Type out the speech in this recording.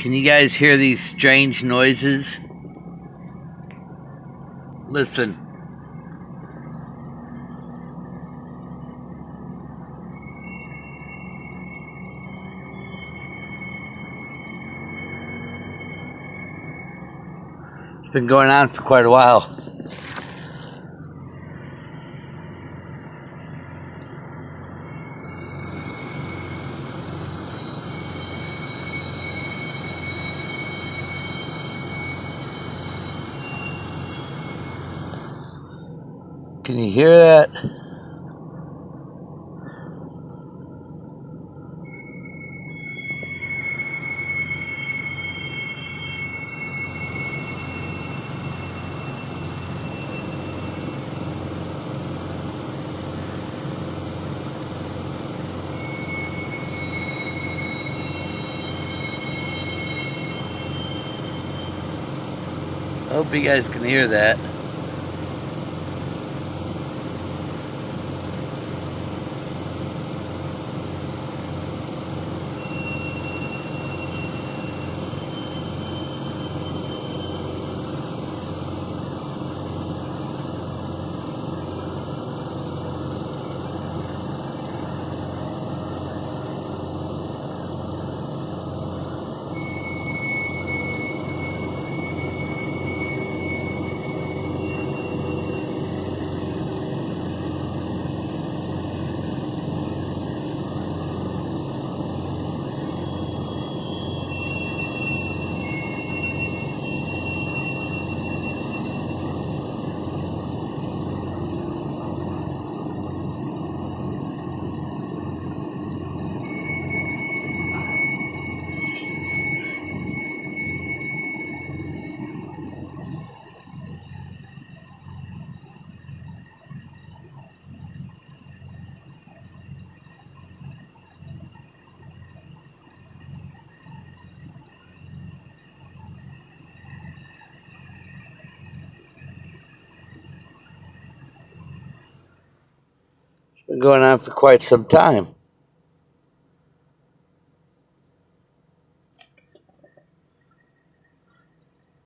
Can you guys hear these strange noises? Listen. It's been going on for quite a while. Can you hear that? I hope you guys can hear that. It's been going on for quite some time.